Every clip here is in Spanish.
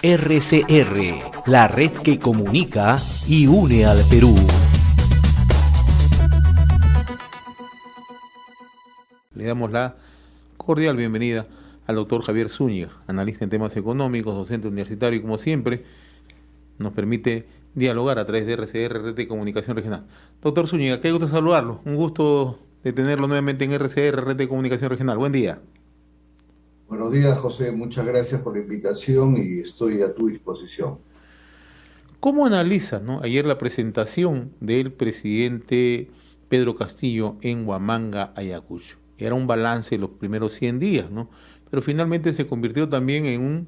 RCR, la red que comunica y une al Perú. Le damos la cordial bienvenida al doctor Javier Zúñiga, analista en temas económicos, docente universitario y como siempre nos permite dialogar a través de RCR, Red de Comunicación Regional. Doctor Zúñiga, qué gusto saludarlo, un gusto de tenerlo nuevamente en RCR, Red de Comunicación Regional. Buen día. Buenos días, José. Muchas gracias por la invitación y estoy a tu disposición. ¿Cómo analiza, ayer la presentación del presidente Pedro Castillo en Huamanga, Ayacucho? Era un balance de los primeros 100 días, ¿no? Pero finalmente se convirtió también en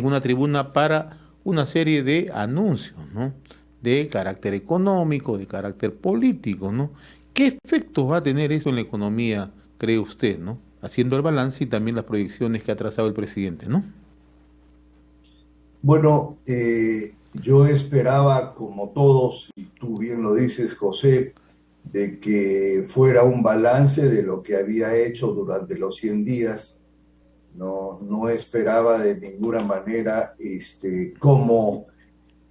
una tribuna para una serie de anuncios, ¿no? De carácter económico, de carácter político, ¿no? ¿Qué efectos va a tener eso en la economía, cree usted, ¿no? Haciendo el balance y también las proyecciones que ha trazado el presidente, ¿no? Bueno, yo esperaba, como todos, y tú bien lo dices, José, de que fuera un balance de lo que había hecho durante los 100 días. No esperaba de ninguna manera, como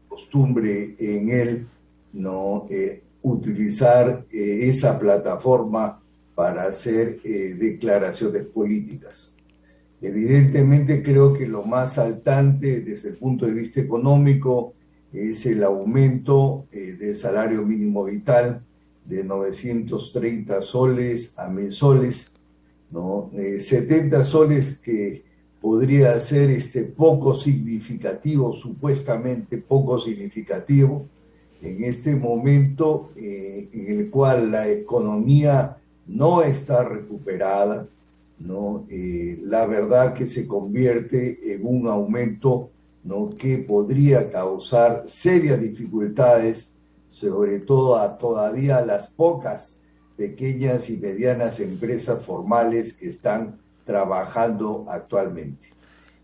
costumbre en él, utilizar esa plataforma para hacer declaraciones políticas. Evidentemente creo que lo más saltante desde el punto de vista económico es el aumento del salario mínimo vital de 930 soles a 1.000 soles, ¿no? 70 soles que podría ser poco significativo, supuestamente poco significativo, en este momento en el cual la economía no está recuperada, ¿no? La verdad que se convierte en un aumento, ¿no?, que podría causar serias dificultades, sobre todo a todavía las pocas pequeñas y medianas empresas formales que están trabajando actualmente.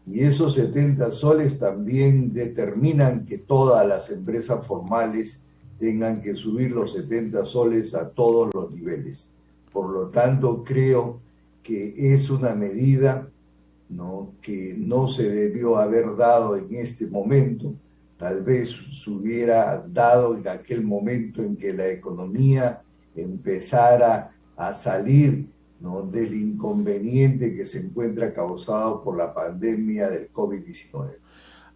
Y esos 70 soles también determinan que todas las empresas formales tengan que subir los 70 soles a todos los niveles. Por lo tanto, creo que es una medida, ¿no?, que no se debió haber dado en este momento. Tal vez se hubiera dado en aquel momento en que la economía empezara a salir, ¿no?, del inconveniente que se encuentra causado por la pandemia del COVID-19.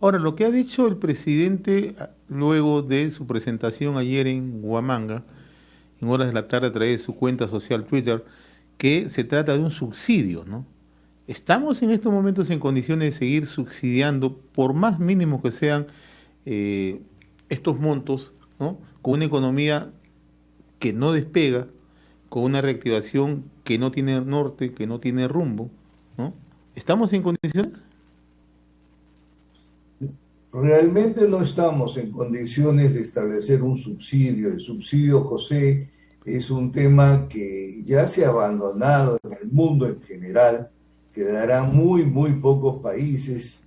Ahora, lo que ha dicho el presidente luego de su presentación ayer en Huamanga, en horas de la tarde a través de su cuenta social Twitter, que se trata de un subsidio, ¿no? ¿Estamos en estos momentos en condiciones de seguir subsidiando, por más mínimos que sean estos montos, ¿no?, con una economía que no despega, con una reactivación que no tiene norte, que no tiene rumbo, ¿no? ¿Estamos en condiciones? Realmente no estamos en condiciones de establecer un subsidio. El subsidio, José, es un tema que ya se ha abandonado en el mundo en general. Quedarán muy pocos países,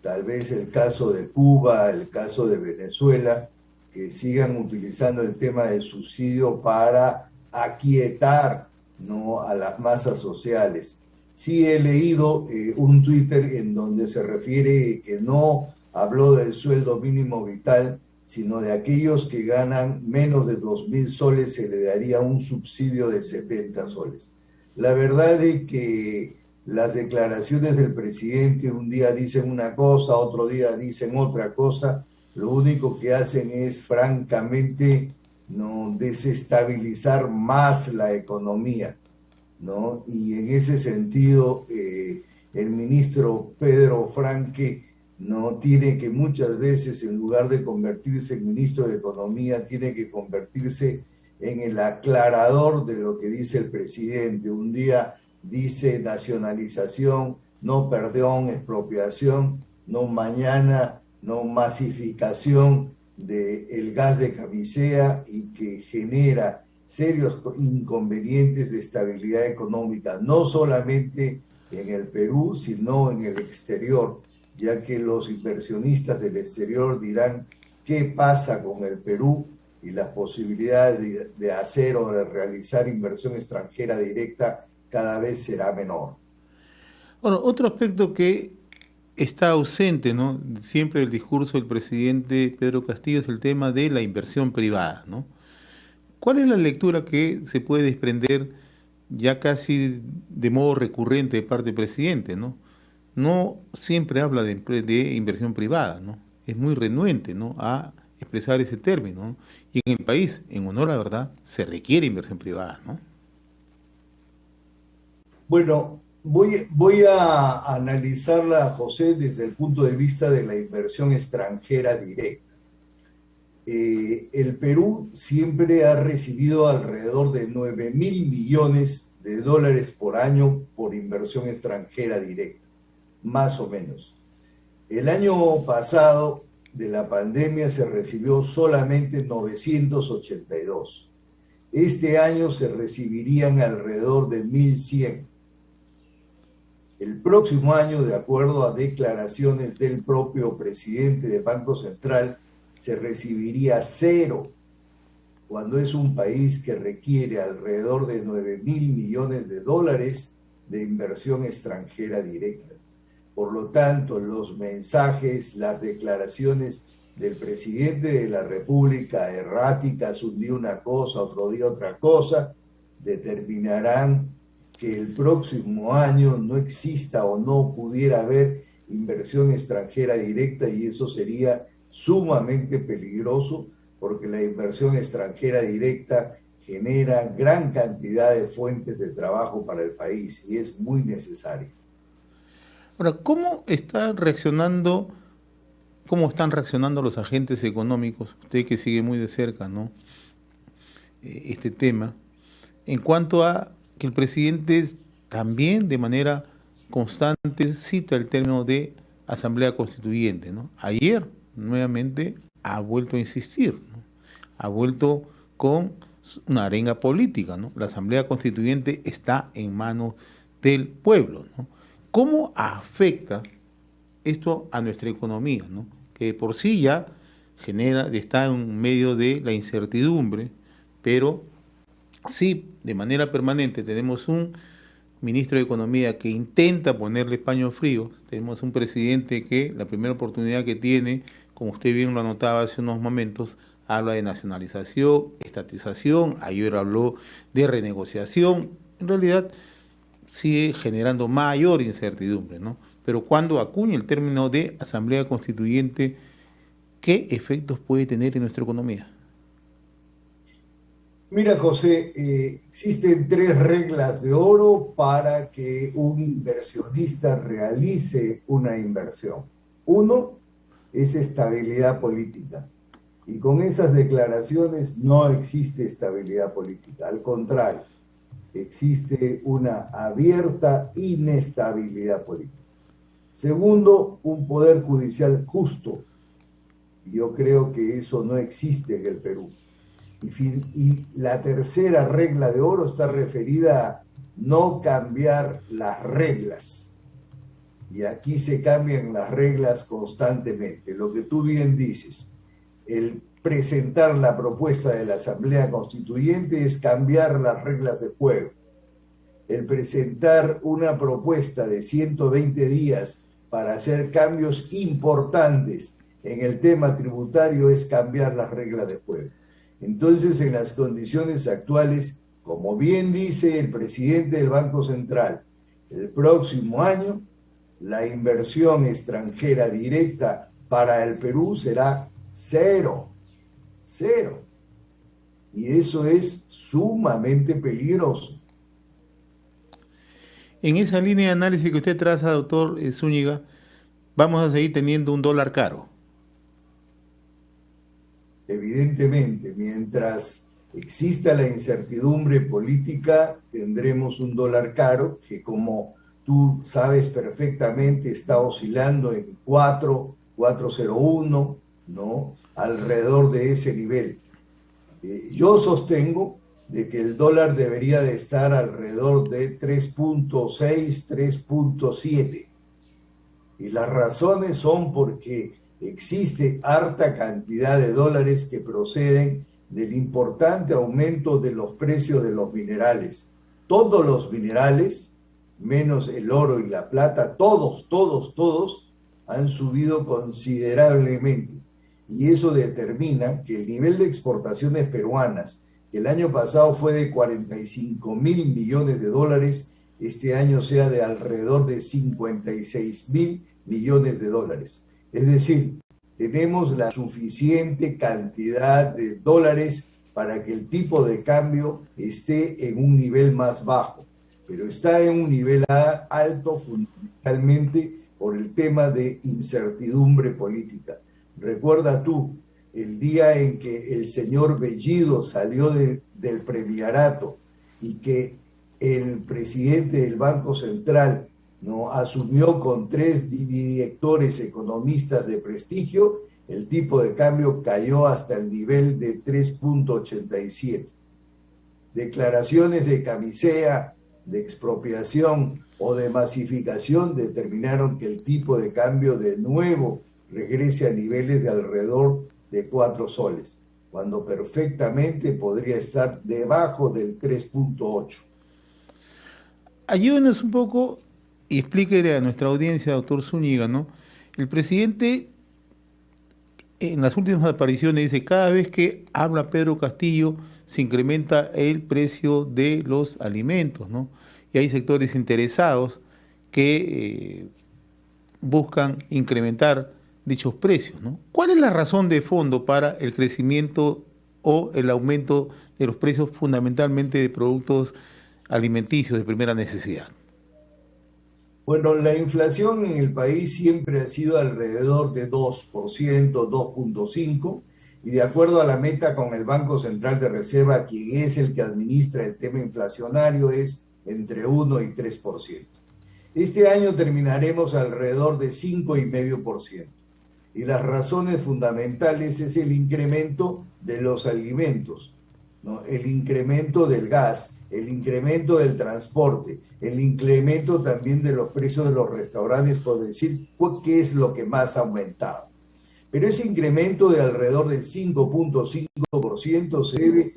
tal vez el caso de Cuba, el caso de Venezuela, que sigan utilizando el tema del subsidio para aquietar, ¿no?, a las masas sociales. Sí he leído un Twitter en donde se refiere que no habló del sueldo mínimo vital, sino de aquellos que ganan menos de 2.000 soles se le daría un subsidio de 70 soles. La verdad es que las declaraciones del presidente un día dicen una cosa, otro día dicen otra cosa. Lo único que hacen es, francamente, ¿no?, desestabilizar más la economía, ¿no? Y en ese sentido, el ministro Pedro Franque no tiene que muchas veces, en lugar de convertirse en ministro de Economía, tiene que convertirse en el aclarador de lo que dice el presidente. Un día dice nacionalización, no perdón, expropiación, no mañana, no masificación del gas de camisea, y que genera serios inconvenientes de estabilidad económica, no solamente en el Perú, sino en el exterior, ya que los inversionistas del exterior dirán qué pasa con el Perú y las posibilidades de hacer o de realizar inversión extranjera directa cada vez será menor. Bueno, otro aspecto que está ausente, ¿no? Siempre el discurso del presidente Pedro Castillo es el tema de la inversión privada, ¿no? ¿Cuál es la lectura que se puede desprender ya casi de modo recurrente de parte del presidente, ¿no? No siempre habla de inversión privada, ¿no? Es muy renuente, ¿no?, a expresar ese término, ¿no? Y en el país, en honor a la verdad, se requiere inversión privada, ¿no? Bueno, voy a analizarla, José, desde el punto de vista de la inversión extranjera directa. El Perú siempre ha recibido alrededor de 9.000 millones de dólares por año por inversión extranjera directa, más o menos. El año pasado de la pandemia se recibió solamente 982. Este año se recibirían alrededor de 1.100. El próximo año, de acuerdo a declaraciones del propio presidente del Banco Central, se recibiría cero, cuando es un país que requiere alrededor de 9.000 millones de dólares de inversión extranjera directa. Por lo tanto, los mensajes, las declaraciones del presidente de la República, erráticas, un día una cosa, otro día otra cosa, determinarán que el próximo año no exista o no pudiera haber inversión extranjera directa, y eso sería sumamente peligroso, porque la inversión extranjera directa genera gran cantidad de fuentes de trabajo para el país y es muy necesaria. Ahora, cómo están reaccionando los agentes económicos, usted que sigue muy de cerca, ¿no?, este tema, en cuanto a que el presidente también de manera constante cita el término de Asamblea Constituyente, ¿no? Ayer nuevamente ha vuelto a insistir, ¿no? Ha vuelto con una arenga política, ¿no? La Asamblea Constituyente está en manos del pueblo, ¿no? ¿Cómo afecta esto a nuestra economía, ¿no?, que por sí ya está en medio de la incertidumbre, pero sí, de manera permanente tenemos un ministro de Economía que intenta ponerle paños fríos, tenemos un presidente que la primera oportunidad que tiene, como usted bien lo anotaba hace unos momentos, habla de nacionalización, estatización, ayer habló de renegociación, en realidad sigue generando mayor incertidumbre, ¿no? Pero cuando acuña el término de Asamblea Constituyente, ¿qué efectos puede tener en nuestra economía? Mira, José, existen 3 reglas de oro para que un inversionista realice una inversión. Uno es estabilidad política. Y con esas declaraciones no existe estabilidad política. Al contrario, existe una abierta inestabilidad política. Segundo, un poder judicial justo. Yo creo que eso no existe en el Perú. Y la tercera regla de oro está referida a no cambiar las reglas. Y aquí se cambian las reglas constantemente. Lo que tú bien dices, el presentar la propuesta de la Asamblea Constituyente es cambiar las reglas de juego. El presentar una propuesta de 120 días para hacer cambios importantes en el tema tributario es cambiar las reglas de juego. Entonces, en las condiciones actuales, como bien dice el presidente del Banco Central, el próximo año la inversión extranjera directa para el Perú será cero. Y eso es sumamente peligroso. En esa línea de análisis que usted traza, doctor Zúñiga, vamos a seguir teniendo un dólar caro. Evidentemente, mientras exista la incertidumbre política, tendremos un dólar caro que, como tú sabes perfectamente, está oscilando en 4.01, ¿no?, alrededor de ese nivel. Yo sostengo de que el dólar debería de estar alrededor de 3.6, 3.7. Y las razones son porque existe harta cantidad de dólares que proceden del importante aumento de los precios de los minerales. Todos los minerales, menos el oro y la plata, todos, han subido considerablemente. Y eso determina que el nivel de exportaciones peruanas, que el año pasado fue de 45.000 millones de dólares, este año sea de alrededor de 56.000 millones de dólares. Es decir, tenemos la suficiente cantidad de dólares para que el tipo de cambio esté en un nivel más bajo, pero está en un nivel alto fundamentalmente por el tema de incertidumbre política. Recuerda tú, el día en que el señor Bellido salió del premierato y que el presidente del Banco Central no asumió con 3 directores economistas de prestigio, el tipo de cambio cayó hasta el nivel de 3.87. Declaraciones de camisea, de expropiación o de masificación determinaron que el tipo de cambio de nuevo regrese a niveles de alrededor de 4 soles, cuando perfectamente podría estar debajo del 3.8. Ayúdenos un poco y explíquele a nuestra audiencia, doctor Zúñiga, ¿no? El presidente en las últimas apariciones dice, cada vez que habla Pedro Castillo se incrementa el precio de los alimentos, ¿no? Y hay sectores interesados que buscan incrementar dichos precios, ¿no? ¿Cuál es la razón de fondo para el crecimiento o el aumento de los precios fundamentalmente de productos alimenticios de primera necesidad? Bueno, la inflación en el país siempre ha sido alrededor de 2%, 2.5%, y de acuerdo a la meta con el Banco Central de Reserva, quien es el que administra el tema inflacionario, es entre 1 y 3%. Este año terminaremos alrededor de 5,5%. Y las razones fundamentales es el incremento de los alimentos, ¿no? El incremento del gas, el incremento del transporte, el incremento también de los precios de los restaurantes, por decir qué es lo que más ha aumentado. Pero ese incremento de alrededor del 5.5% se debe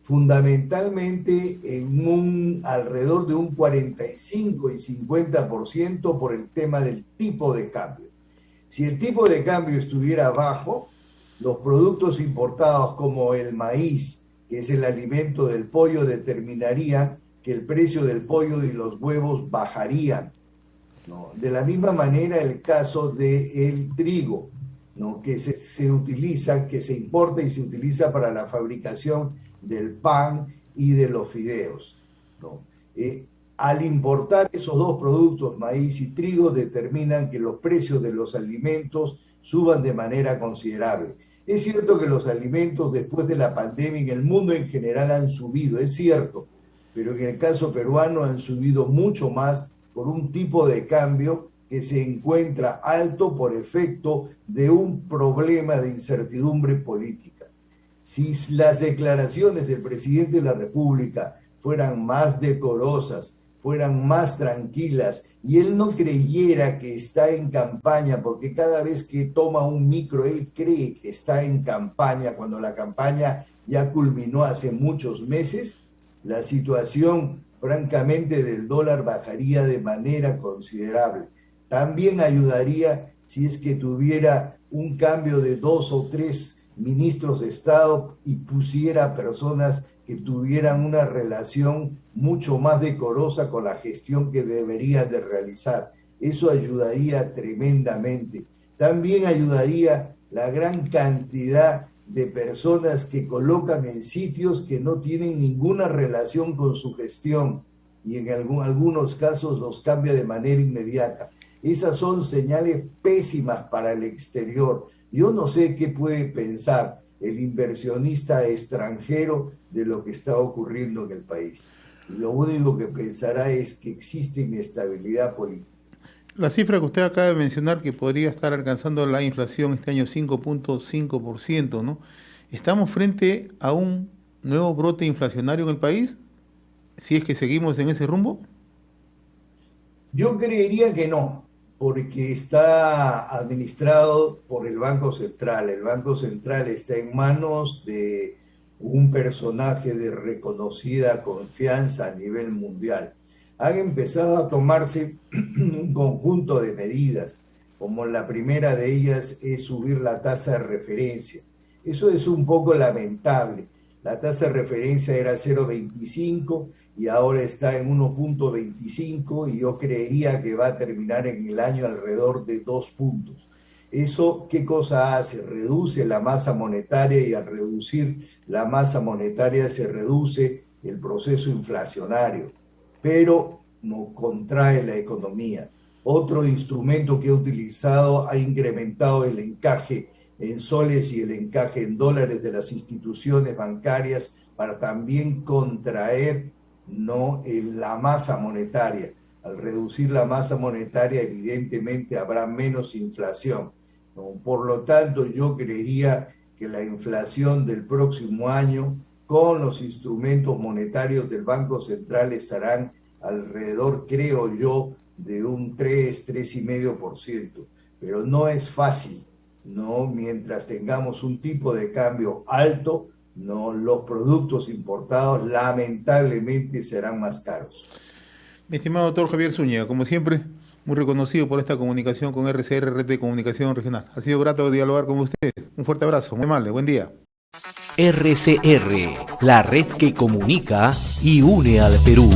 fundamentalmente en alrededor de un 45 y 50% por el tema del tipo de cambio. Si el tipo de cambio estuviera bajo, los productos importados como el maíz, que es el alimento del pollo, determinarían que el precio del pollo y los huevos bajarían, ¿no? De la misma manera el caso del trigo, ¿no? Que se utiliza, que se importa y se utiliza para la fabricación del pan y de los fideos, ¿no? Al importar esos dos productos, maíz y trigo, determinan que los precios de los alimentos suban de manera considerable. Es cierto que los alimentos después de la pandemia en el mundo en general han subido, es cierto, pero en el caso peruano han subido mucho más por un tipo de cambio que se encuentra alto por efecto de un problema de incertidumbre política. Si las declaraciones del presidente de la República fueran más decorosas, fueran más tranquilas, y él no creyera que está en campaña, porque cada vez que toma un micro, él cree que está en campaña, cuando la campaña ya culminó hace muchos meses, la situación, francamente, del dólar bajaría de manera considerable. También ayudaría si es que tuviera un cambio de 2 o 3 ministros de Estado y pusiera personas que tuvieran una relación mucho más decorosa con la gestión que deberían de realizar. Eso ayudaría tremendamente. También ayudaría la gran cantidad de personas que colocan en sitios que no tienen ninguna relación con su gestión y en algunos casos los cambia de manera inmediata. Esas son señales pésimas para el exterior. Yo no sé qué puede pensar el inversionista extranjero de lo que está ocurriendo en el país. Lo único que pensará es que existe inestabilidad política. La cifra que usted acaba de mencionar, que podría estar alcanzando la inflación este año 5.5%, ¿no? ¿Estamos frente a un nuevo brote inflacionario en el país, si es que seguimos en ese rumbo? Yo creería que no, porque está administrado por el Banco Central. El Banco Central está en manos de un personaje de reconocida confianza a nivel mundial. Han empezado a tomarse un conjunto de medidas. como la primera de ellas es subir la tasa de referencia. Eso es un poco lamentable. La tasa de referencia era 0,25 y ahora está en 1,25 y yo creería que va a terminar en el año alrededor de 2 puntos. ¿Eso qué cosa hace? Reduce la masa monetaria y al reducir la masa monetaria se reduce el proceso inflacionario, pero no contrae la economía. Otro instrumento que he utilizado ha incrementado el encaje en soles y el encaje en dólares de las instituciones bancarias para también contraer la masa monetaria. Al reducir la masa monetaria, evidentemente habrá menos inflación. Por lo tanto, yo creería que la inflación del próximo año, con los instrumentos monetarios del Banco Central, estarán alrededor, creo yo, de un 3,5%. Pero no es fácil, ¿no? Mientras tengamos un tipo de cambio alto, ¿no? Los productos importados lamentablemente serán más caros. Mi estimado doctor Javier Zúñiga, como siempre, muy reconocido por esta comunicación con RCR, Red de Comunicación Regional. Ha sido grato dialogar con ustedes. Un fuerte abrazo, muy amable, buen día. RCR, la red que comunica y une al Perú.